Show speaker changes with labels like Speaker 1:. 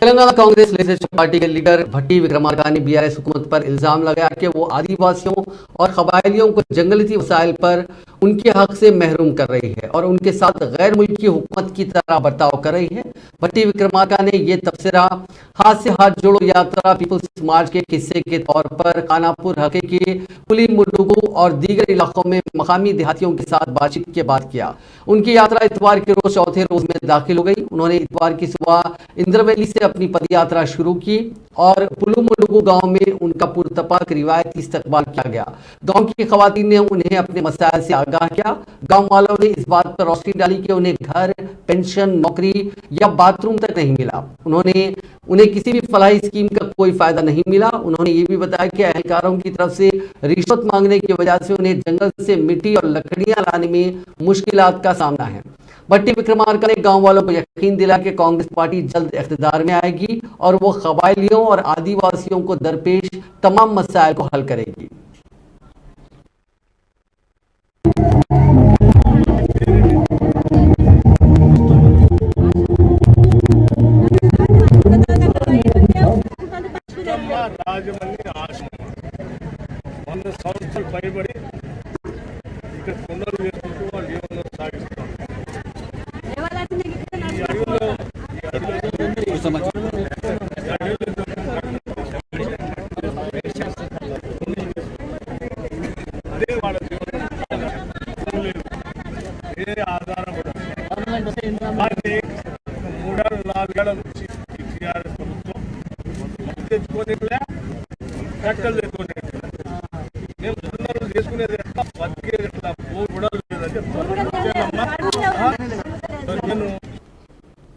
Speaker 1: Telangana Congress legislative party के leader भट्टी विक्रमार्का ने BRS हुकूमत पर इल्जाम लगाया कि वो आदिवासियों और कबायलियों को जंगली वसाइल पर उनके हक से महरूम कर रही है और उनके साथ गैर मुल्की हुकूमत की तरह बर्ताव कर रही है। भट्टी विक्रमार्का ने यह तबसरा हाथ से हाथ जोड़ो यात्रा पीपुल्स मार्च के हिस्से के तौर पर खानापुर हल्के के पुलीमुडुगु और दीगर इलाकों में मकामी देहातियों के साथ बातचीत के बाद किया। उनकी यात्रा इतवार के रोज चौथे रोज में दाखिल हो गई। उन्होंने इतवार की सुबह इंद्रवैली से अपनी पदयात्रा शुरू की और पुलुमुडुगु गांव में उनका पुरतपाक रिवायती इस्तकबाल किया गया। गांव की खवातीन ने उन्हें अपने मसाइल से आगाह किया। गांव वालों ने इस बात पर रोशनी डाली कि उन्हें घर, पेंशन, नौकरी या बाथरूम तक नहीं मिला। उन्हें किसी भी फलाही स्कीम का कोई फायदा नहीं मिला। उन्होंने ये भी बताया कि अहलकारों की तरफ से रिश्वत मांगने की वजह से उन्हें जंगल से मिट्टी और लकड़ियां लाने में मुश्किलात का सामना है। भट्टी विक्रमार्का ने गांव वालों को यकीन दिलाया कि कांग्रेस पार्टी जल्द इख्तिदार में आएगी और वो कबायलियों और आदिवासियों को दरपेश तमाम मसाइल को हल करेगी।
Speaker 2: రాజమల్లి ఆశ్రమం 100 సంవత్సరాలు పైబడి ఇక్కడ కొండలు వేసుకుంటూ వాళ్ళు జీవనం సాగిస్తున్నారు. అదే వాళ్ళ జీవనం ఏ ఆధారం దాన్ని 3-4 నుంచి టీఆర్ఎస్ ప్రభుత్వం తెచ్చుకొని ఫ్యాక్టరీలు తెచ్చుకొని